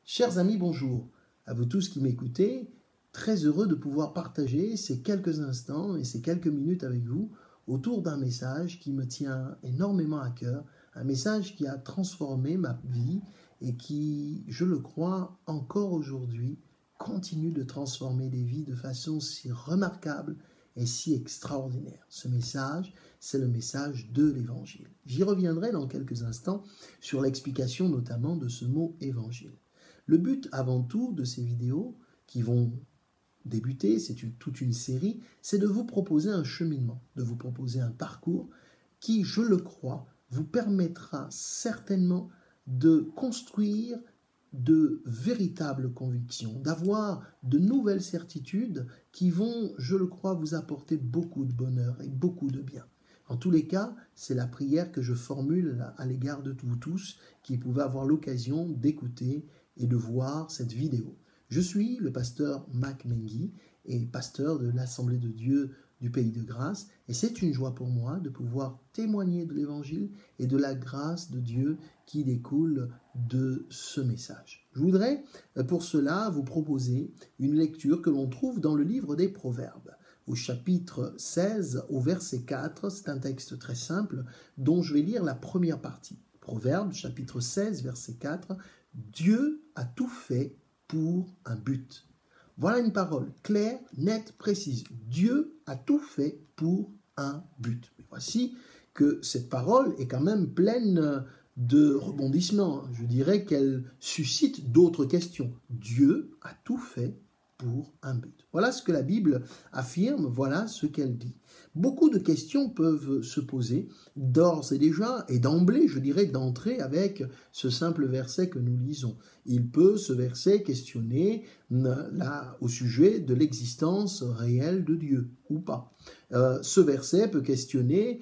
Chers amis, bonjour. À vous tous qui m'écoutez, très heureux de pouvoir partager ces quelques instants et ces quelques minutes avec vous autour d'un message qui me tient énormément à cœur, un message qui a transformé ma vie et qui, je le crois, encore aujourd'hui, continue de transformer des vies de façon si remarquable et si extraordinaire. Ce message, c'est le message de l'Évangile. J'y reviendrai dans quelques instants sur l'explication notamment de ce mot évangile. Le but avant tout de ces vidéos qui vont débuter, c'est toute une série, c'est de vous proposer un cheminement, de vous proposer un parcours qui, je le crois, vous permettra certainement de construire de véritables convictions, d'avoir de nouvelles certitudes qui vont, je le crois, vous apporter beaucoup de bonheur et beaucoup de bien. En tous les cas, c'est la prière que je formule à l'égard de vous tous qui pouvez avoir l'occasion d'écouter et de voir cette vidéo. Je suis le pasteur Mac Mengui et pasteur de l'Assemblée de Dieu du Pays de Grâce et c'est une joie pour moi de pouvoir témoigner de l'Évangile et de la grâce de Dieu qui découle de ce message. Je voudrais pour cela vous proposer une lecture que l'on trouve dans le livre des Proverbes. Au chapitre 16, au verset 4, c'est un texte très simple dont je vais lire la première partie. Proverbes, chapitre 16, verset 4, « Dieu a tout fait pour un but ». Voilà une parole claire, nette, précise. Dieu a tout fait pour un but. Mais voici que cette parole est quand même pleine de rebondissements. Je dirais qu'elle suscite d'autres questions. Dieu a tout fait pour un but. Voilà ce que la Bible affirme, voilà ce qu'elle dit. Beaucoup de questions peuvent se poser d'ores et déjà, et d'emblée, je dirais d'entrée avec ce simple verset que nous lisons. Il peut, ce verset, questionner au sujet de l'existence réelle de Dieu, ou pas. Ce verset peut questionner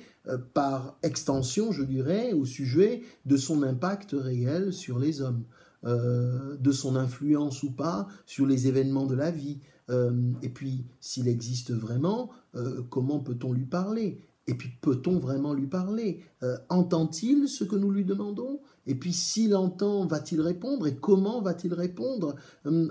par extension, je dirais, au sujet de son impact réel sur les hommes. De son influence ou pas sur les événements de la vie. Et puis, s'il existe vraiment, comment peut-on lui parler ? Et puis, peut-on vraiment lui parler ? Entend-il ce que nous lui demandons ? Et puis, s'il entend, va-t-il répondre ? Et comment va-t-il répondre ?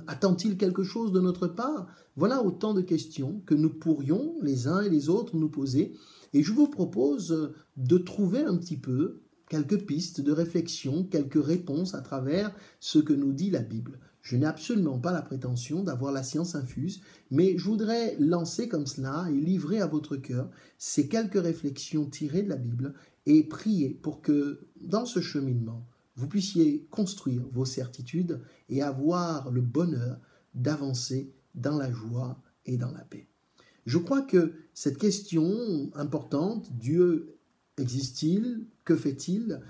Attend-il quelque chose de notre part ? Voilà autant de questions que nous pourrions, les uns et les autres, nous poser. Et je vous propose de trouver un petit peu quelques pistes de réflexion, quelques réponses à travers ce que nous dit la Bible. Je n'ai absolument pas la prétention d'avoir la science infuse, mais je voudrais lancer comme cela et livrer à votre cœur ces quelques réflexions tirées de la Bible et prier pour que, dans ce cheminement, vous puissiez construire vos certitudes et avoir le bonheur d'avancer dans la joie et dans la paix. Je crois que cette question importante, Dieu existe-t-il? Que fait-il?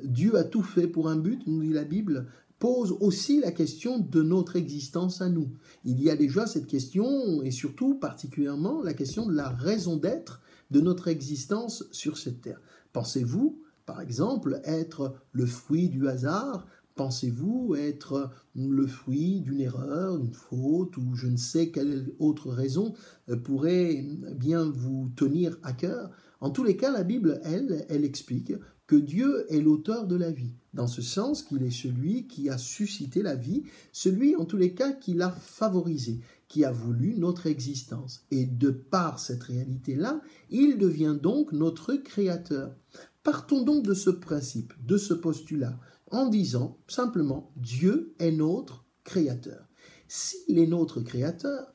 Dieu a tout fait pour un but, nous dit la Bible, pose aussi la question de notre existence à nous. Il y a déjà cette question, et surtout particulièrement la question de la raison d'être de notre existence sur cette terre. Pensez-vous, par exemple, être le fruit du hasard? Pensez-vous être le fruit d'une erreur, d'une faute, ou je ne sais quelle autre raison pourrait bien vous tenir à cœur? En tous les cas, la Bible, elle explique que Dieu est l'auteur de la vie, dans ce sens qu'il est celui qui a suscité la vie, celui en tous les cas qui l'a favorisée, qui a voulu notre existence. Et de par cette réalité-là, il devient donc notre créateur. Partons donc de ce principe, de ce postulat, en disant simplement Dieu est notre créateur. S'il est notre créateur,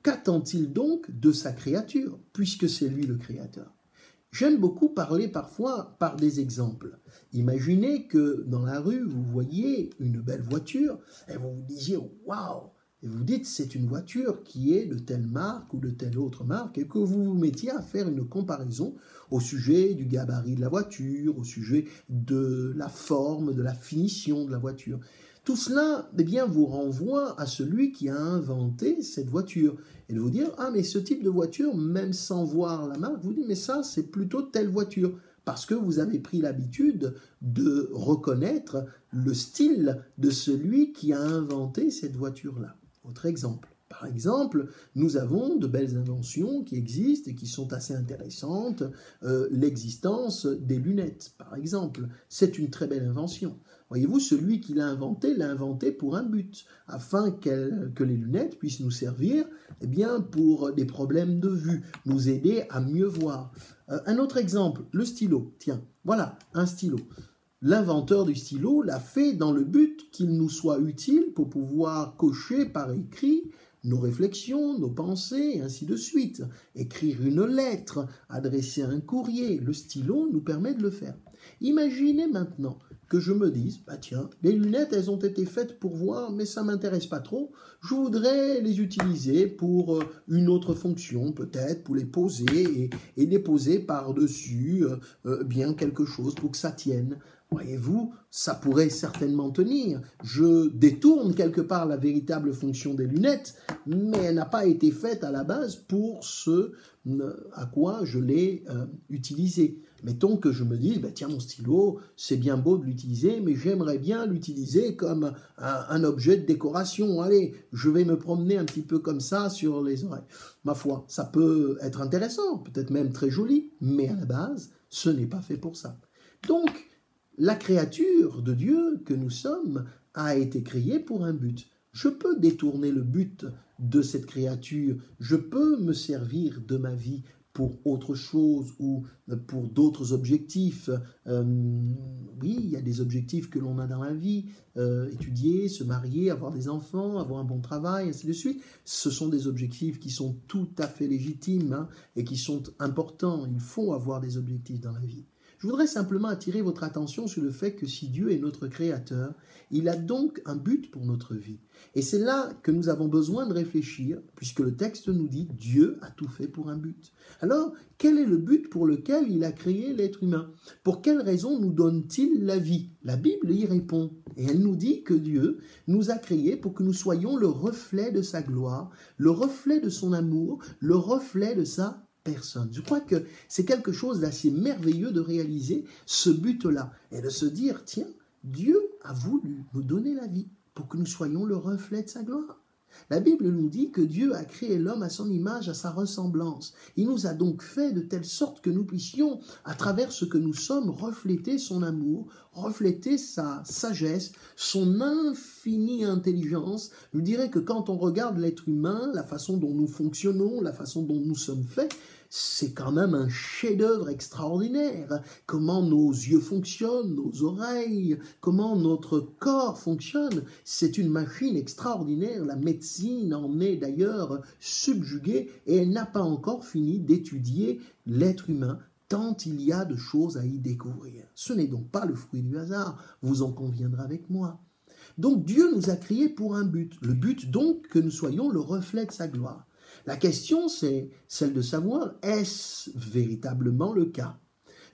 qu'attend-il donc de sa créature, puisque c'est lui le créateur ? J'aime beaucoup parler parfois par des exemples. Imaginez que dans la rue, vous voyez une belle voiture et vous vous disiez « Waouh !» et vous dites « C'est une voiture qui est de telle marque ou de telle autre marque » et que vous vous mettiez à faire une comparaison au sujet du gabarit de la voiture, au sujet de la forme, de la finition de la voiture. Tout cela, eh bien, vous renvoie à celui qui a inventé cette voiture. Et de vous dire, ah, mais ce type de voiture, même sans voir la marque, vous dites, mais ça, c'est plutôt telle voiture. Parce que vous avez pris l'habitude de reconnaître le style de celui qui a inventé cette voiture-là. Autre exemple. Par exemple, nous avons de belles inventions qui existent et qui sont assez intéressantes. L'existence des lunettes, par exemple, c'est une très belle invention. Voyez-vous, celui qui l'a inventé pour un but, afin que les lunettes puissent nous servir eh bien, pour des problèmes de vue, nous aider à mieux voir. Un autre exemple, le stylo. Tiens, voilà, un stylo. L'inventeur du stylo l'a fait dans le but qu'il nous soit utile pour pouvoir cocher par écrit nos réflexions, nos pensées, et ainsi de suite. Écrire une lettre, adresser un courrier, le stylo nous permet de le faire. Imaginez maintenant que je me dise, bah tiens, les lunettes, elles ont été faites pour voir, mais ça ne m'intéresse pas trop. Je voudrais les utiliser pour une autre fonction, peut-être, pour les poser et les poser par-dessus bien quelque chose pour que ça tienne. Voyez-vous, ça pourrait certainement tenir. Je détourne quelque part la véritable fonction des lunettes, mais elle n'a pas été faite à la base pour ce à quoi je l'ai utilisé. Mettons que je me dise, bah, tiens, mon stylo, c'est bien beau de l'utiliser, mais j'aimerais bien l'utiliser comme un objet de décoration. Allez, je vais me promener un petit peu comme ça sur les oreilles. Ma foi, ça peut être intéressant, peut-être même très joli, mais à la base, ce n'est pas fait pour ça. Donc, la créature de Dieu que nous sommes a été créée pour un but. Je peux détourner le but de cette créature, je peux me servir de ma vie pour autre chose ou pour d'autres objectifs. Oui, il y a des objectifs que l'on a dans la vie, étudier, se marier, avoir des enfants, avoir un bon travail, ainsi de suite. Ce sont des objectifs qui sont tout à fait légitimes et qui sont importants. Il faut avoir des objectifs dans la vie. Je voudrais simplement attirer votre attention sur le fait que si Dieu est notre Créateur, il a donc un but pour notre vie. Et c'est là que nous avons besoin de réfléchir, puisque le texte nous dit « Dieu a tout fait pour un but ». Alors, quel est le but pour lequel il a créé l'être humain? Pour quelle raison nous donne-t-il la vie? La Bible y répond, et elle nous dit que Dieu nous a créés pour que nous soyons le reflet de sa gloire, le reflet de son amour, le reflet de sa personne. Je crois que c'est quelque chose d'assez merveilleux de réaliser ce but-là et de se dire, tiens, Dieu a voulu nous donner la vie pour que nous soyons le reflet de sa gloire. La Bible nous dit que Dieu a créé l'homme à son image, à sa ressemblance. Il nous a donc fait de telle sorte que nous puissions, à travers ce que nous sommes, refléter son amour, refléter sa sagesse, son infinie intelligence. Je dirais que quand on regarde l'être humain, la façon dont nous fonctionnons, la façon dont nous sommes faits, c'est quand même un chef-d'œuvre extraordinaire. Comment nos yeux fonctionnent, nos oreilles, comment notre corps fonctionne, c'est une machine extraordinaire. La médecine en est d'ailleurs subjuguée et elle n'a pas encore fini d'étudier l'être humain, tant il y a de choses à y découvrir. Ce n'est donc pas le fruit du hasard, vous en conviendrez avec moi. Donc Dieu nous a créés pour un but. Le but donc que nous soyons le reflet de sa gloire. La question, c'est celle de savoir, est-ce véritablement le cas?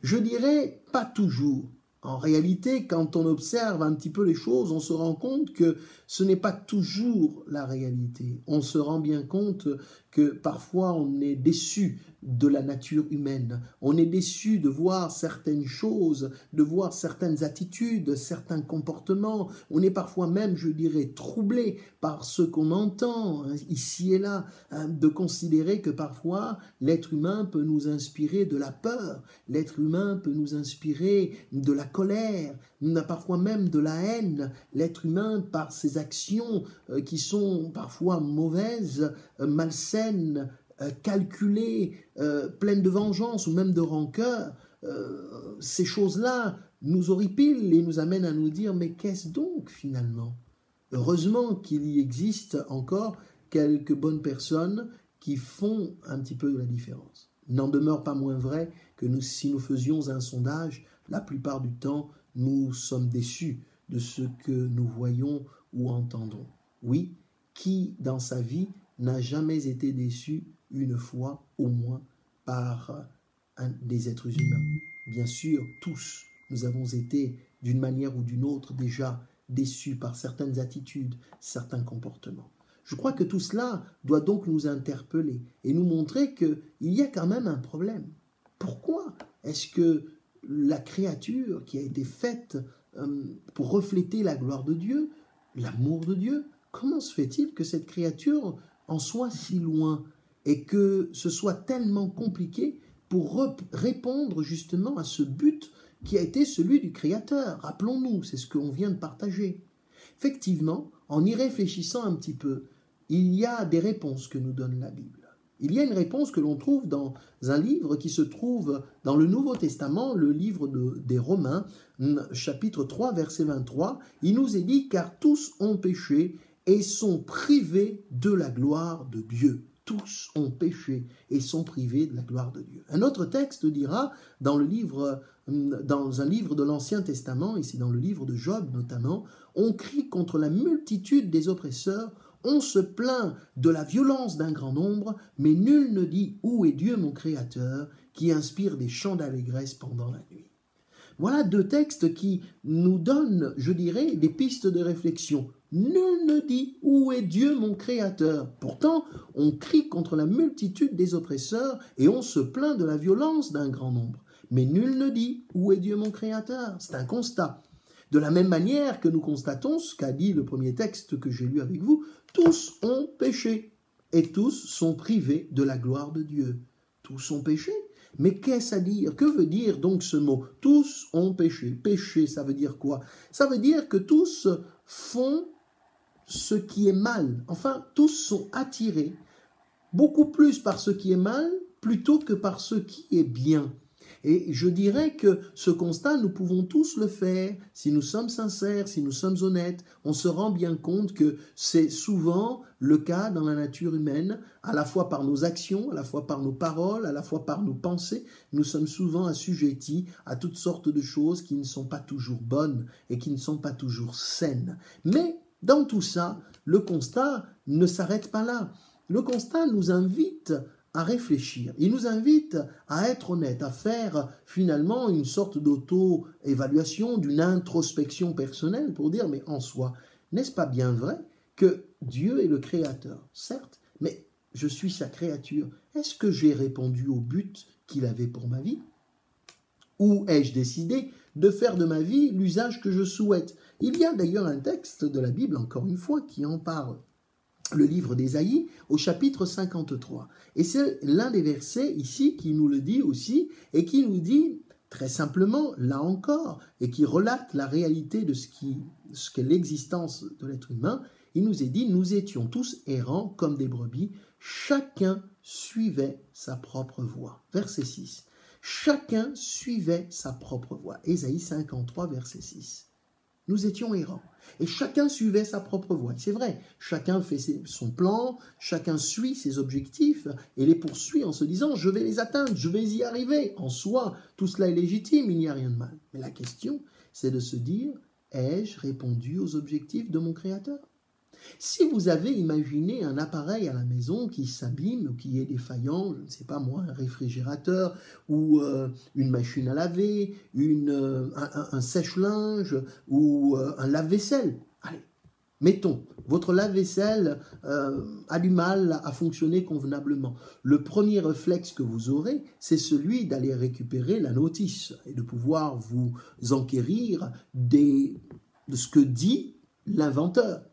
Je dirais pas toujours. En réalité, quand on observe un petit peu les choses, on se rend compte que ce n'est pas toujours la réalité. On se rend bien compte que parfois on est déçu de la nature humaine. On est déçu de voir certaines choses, de voir certaines attitudes, certains comportements. On est parfois même, je dirais, troublé par ce qu'on entend ici et là, de considérer que parfois l'être humain peut nous inspirer de la peur, l'être humain peut nous inspirer de la colère, parfois même de la haine. L'être humain, par ses actions qui sont parfois mauvaises, malsaines, calculées, pleines de vengeance ou même de rancœur, ces choses-là nous horripilent et nous amènent à nous dire « mais qu'est-ce donc finalement ?» Heureusement qu'il y existe encore quelques bonnes personnes qui font un petit peu de la différence. Il n'en demeure pas moins vrai que si nous faisions un sondage, la plupart du temps, nous sommes déçus de ce que nous voyons ou entendons. Oui, qui dans sa vie n'a jamais été déçu une fois au moins par des êtres humains? Bien sûr, tous, nous avons été d'une manière ou d'une autre déjà déçus par certaines attitudes, certains comportements. Je crois que tout cela doit donc nous interpeller et nous montrer qu'il y a quand même un problème. Pourquoi est-ce que la créature qui a été faite pour refléter la gloire de Dieu, l'amour de Dieu, comment se fait-il que cette créature en soit si loin et que ce soit tellement compliqué pour répondre justement à ce but qui a été celui du Créateur. Rappelons-nous, c'est ce qu'on vient de partager. Effectivement, en y réfléchissant un petit peu, il y a des réponses que nous donne la Bible. Il y a une réponse que l'on trouve dans un livre qui se trouve dans le Nouveau Testament, le livre des Romains, chapitre 3, verset 23. Il nous est dit « Car tous ont péché et sont privés de la gloire de Dieu. » Tous ont péché et sont privés de la gloire de Dieu. Un autre texte dira, dans un livre de l'Ancien Testament, ici dans le livre de Job notamment, « On crie contre la multitude des oppresseurs, on se plaint de la violence d'un grand nombre, mais nul ne dit « Où est Dieu mon Créateur ?» qui inspire des chants d'allégresse pendant la nuit. » Voilà deux textes qui nous donnent, je dirais, des pistes de réflexion. Nul ne dit « Où est Dieu mon Créateur ?» Pourtant, on crie contre la multitude des oppresseurs et on se plaint de la violence d'un grand nombre. Mais nul ne dit « Où est Dieu mon Créateur ?» C'est un constat. De la même manière que nous constatons ce qu'a dit le premier texte que j'ai lu avec vous, tous ont péché et tous sont privés de la gloire de Dieu. Tous ont péché. Mais qu'est-ce à dire? Que veut dire donc ce mot? Tous ont péché. Péché, ça veut dire quoi? Ça veut dire que tous font ce qui est mal. Enfin, tous sont attirés beaucoup plus par ce qui est mal plutôt que par ce qui est bien. Et je dirais que ce constat, nous pouvons tous le faire. Si nous sommes sincères, si nous sommes honnêtes, on se rend bien compte que c'est souvent le cas dans la nature humaine, à la fois par nos actions, à la fois par nos paroles, à la fois par nos pensées. Nous sommes souvent assujettis à toutes sortes de choses qui ne sont pas toujours bonnes et qui ne sont pas toujours saines. Mais dans tout ça, le constat ne s'arrête pas là. Le constat nous invite à réfléchir. Il nous invite à être honnête, à faire finalement une sorte d'auto-évaluation, d'une introspection personnelle pour dire, mais en soi, n'est-ce pas bien vrai que Dieu est le Créateur? Certes, mais je suis sa créature. Est-ce que j'ai répondu au but qu'il avait pour ma vie? Ou ai-je décidé de faire de ma vie l'usage que je souhaite? Il y a d'ailleurs un texte de la Bible, encore une fois, qui en parle. Le livre d'Ésaïe au chapitre 53. Et c'est l'un des versets ici qui nous le dit aussi et qui nous dit très simplement, là encore, et qui relate la réalité de ce qu'est l'existence de l'être humain. Il nous est dit, nous étions tous errants comme des brebis, chacun suivait sa propre voie. Verset 6. Chacun suivait sa propre voie. Ésaïe 53, verset 6. Nous étions errants. Et chacun suivait sa propre voie. C'est vrai, chacun fait son plan, chacun suit ses objectifs et les poursuit en se disant « je vais les atteindre, je vais y arriver ». En soi, tout cela est légitime, il n'y a rien de mal. Mais la question, c'est de se dire « ai-je répondu aux objectifs de mon Créateur ?» Si vous avez imaginé un appareil à la maison qui s'abîme ou qui est défaillant, je ne sais pas moi, un réfrigérateur ou une machine à laver, un sèche-linge ou un lave-vaisselle. Allez, mettons, votre lave-vaisselle a du mal à fonctionner convenablement. Le premier réflexe que vous aurez, c'est celui d'aller récupérer la notice et de pouvoir vous enquérir de ce que dit l'inventeur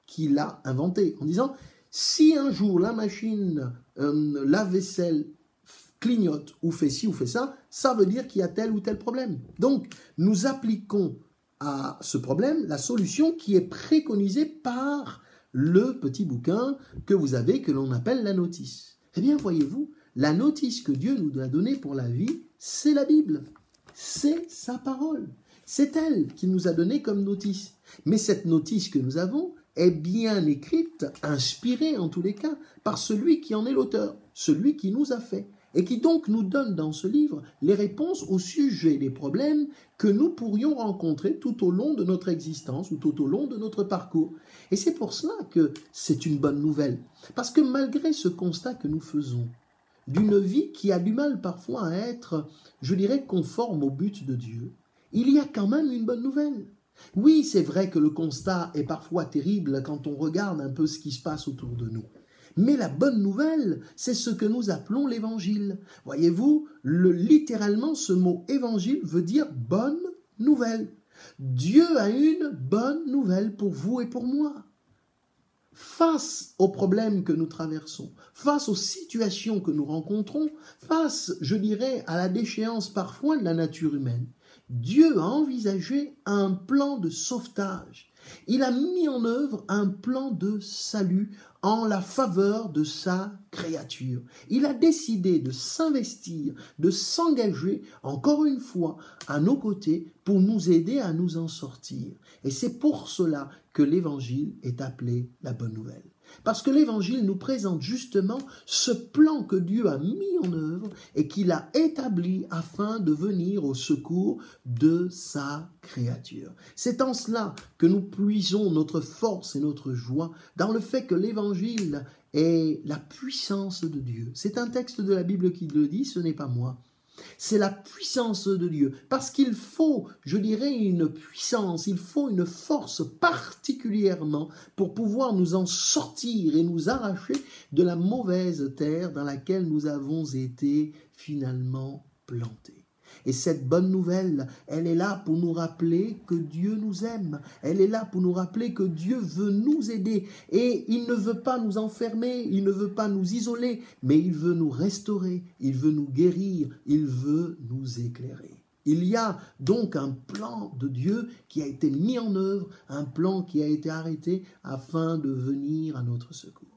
qui l'a inventé, en disant si un jour la machine lave-vaisselle clignote ou fait ci ou fait ça, ça veut dire qu'il y a tel ou tel problème. Donc, nous appliquons à ce problème la solution qui est préconisée par le petit bouquin que vous avez, que l'on appelle la notice. Eh bien, voyez-vous, la notice que Dieu nous a donnée pour la vie, c'est la Bible. C'est sa parole. C'est elle qui nous a donné comme notice. Mais cette notice que nous avons est bien écrite, inspirée en tous les cas, par celui qui en est l'auteur, celui qui nous a fait, et qui donc nous donne dans ce livre les réponses au sujet des problèmes que nous pourrions rencontrer tout au long de notre existence ou tout au long de notre parcours. Et c'est pour cela que c'est une bonne nouvelle, parce que malgré ce constat que nous faisons, d'une vie qui a du mal parfois à être, je dirais, conforme au but de Dieu, il y a quand même une bonne nouvelle. Oui, c'est vrai que le constat est parfois terrible quand on regarde un peu ce qui se passe autour de nous. Mais la bonne nouvelle, c'est ce que nous appelons l'évangile. Voyez-vous, littéralement, ce mot évangile veut dire bonne nouvelle. Dieu a une bonne nouvelle pour vous et pour moi. Face aux problèmes que nous traversons, face aux situations que nous rencontrons, face, je dirais, à la déchéance parfois de la nature humaine, Dieu a envisagé un plan de sauvetage. Il a mis en œuvre un plan de salut en la faveur de sa créature. Il a décidé de s'investir, de s'engager, encore une fois, à nos côtés pour nous aider à nous en sortir. Et c'est pour cela que l'Évangile est appelé la bonne nouvelle. Parce que l'Évangile nous présente justement ce plan que Dieu a mis en œuvre et qu'il a établi afin de venir au secours de sa créature. C'est en cela que nous puisons notre force et notre joie dans le fait que l'Évangile est la puissance de Dieu. C'est un texte de la Bible qui le dit, ce n'est pas moi. C'est la puissance de Dieu, parce qu'il faut, je dirais, une puissance, il faut une force particulièrement pour pouvoir nous en sortir et nous arracher de la mauvaise terre dans laquelle nous avons été finalement plantés. Et cette bonne nouvelle, elle est là pour nous rappeler que Dieu nous aime. Elle est là pour nous rappeler que Dieu veut nous aider. Et il ne veut pas nous enfermer, il ne veut pas nous isoler, mais il veut nous restaurer, il veut nous guérir, il veut nous éclairer. Il y a donc un plan de Dieu qui a été mis en œuvre, un plan qui a été arrêté afin de venir à notre secours.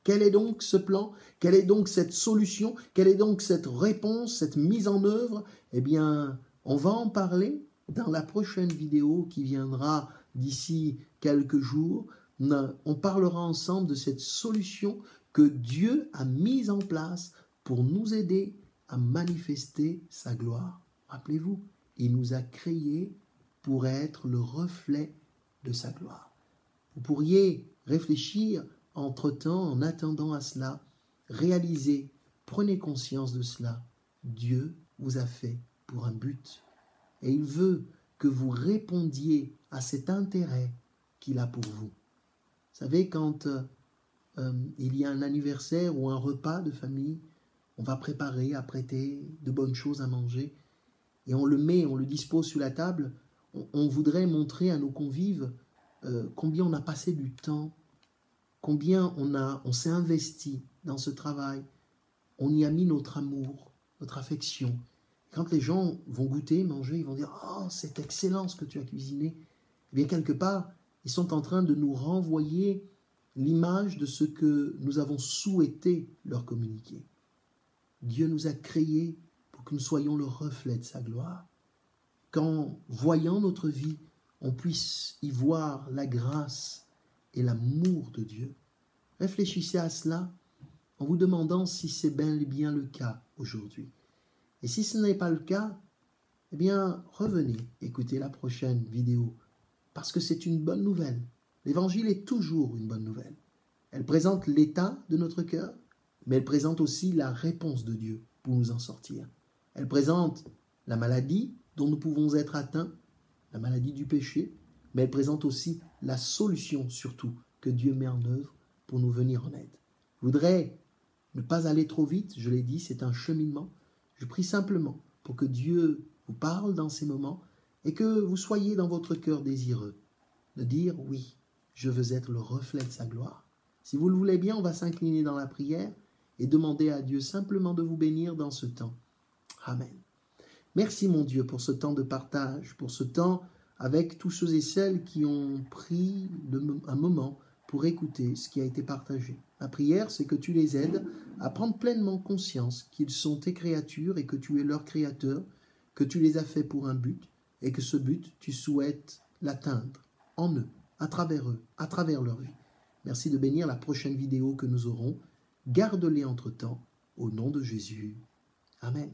Quel est donc ce plan? Quelle est donc cette solution? Quelle est donc cette réponse, cette mise en œuvre? Eh bien, on va en parler dans la prochaine vidéo qui viendra d'ici quelques jours. On parlera ensemble de cette solution que Dieu a mise en place pour nous aider à manifester sa gloire. Rappelez-vous, il nous a créés pour être le reflet de sa gloire. Vous pourriez réfléchir entre-temps, en attendant à cela, réalisez, prenez conscience de cela. Dieu vous a fait pour un but. Et il veut que vous répondiez à cet intérêt qu'il a pour vous. Vous savez, quand il y a un anniversaire ou un repas de famille, on va préparer, apprêter de bonnes choses à manger, et on le dispose sur la table. On voudrait montrer à nos convives combien on a passé du temps, combien on s'est investi dans ce travail, on y a mis notre amour, notre affection. Quand les gens vont goûter, manger, ils vont dire « Oh, c'est excellent ce que tu as cuisiné ». Eh bien, quelque part, ils sont en train de nous renvoyer l'image de ce que nous avons souhaité leur communiquer. Dieu nous a créés pour que nous soyons le reflet de sa gloire. Qu'en voyant notre vie, on puisse y voir la grâce et l'amour de Dieu. Réfléchissez à cela en vous demandant si c'est bel et bien le cas aujourd'hui. Et si ce n'est pas le cas, eh bien, revenez écouter la prochaine vidéo, parce que c'est une bonne nouvelle. L'Évangile est toujours une bonne nouvelle. Elle présente l'état de notre cœur, mais elle présente aussi la réponse de Dieu pour nous en sortir. Elle présente la maladie dont nous pouvons être atteints, la maladie du péché, mais elle présente aussi la solution surtout que Dieu met en œuvre pour nous venir en aide. Je voudrais ne pas aller trop vite, je l'ai dit, c'est un cheminement. Je prie simplement pour que Dieu vous parle dans ces moments et que vous soyez dans votre cœur désireux de dire « Oui, je veux être le reflet de sa gloire ». Si vous le voulez bien, on va s'incliner dans la prière et demander à Dieu simplement de vous bénir dans ce temps. Amen. Merci mon Dieu pour ce temps de partage, pour ce temps avec tous ceux et celles qui ont pris un moment pour écouter ce qui a été partagé. Ma prière, c'est que tu les aides à prendre pleinement conscience qu'ils sont tes créatures et que tu es leur créateur, que tu les as faits pour un but et que ce but, tu souhaites l'atteindre en eux, à travers leur vie. Merci de bénir la prochaine vidéo que nous aurons. Garde-les entre-temps, au nom de Jésus. Amen.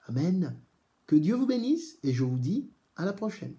Amen. Que Dieu vous bénisse et je vous dis à la prochaine.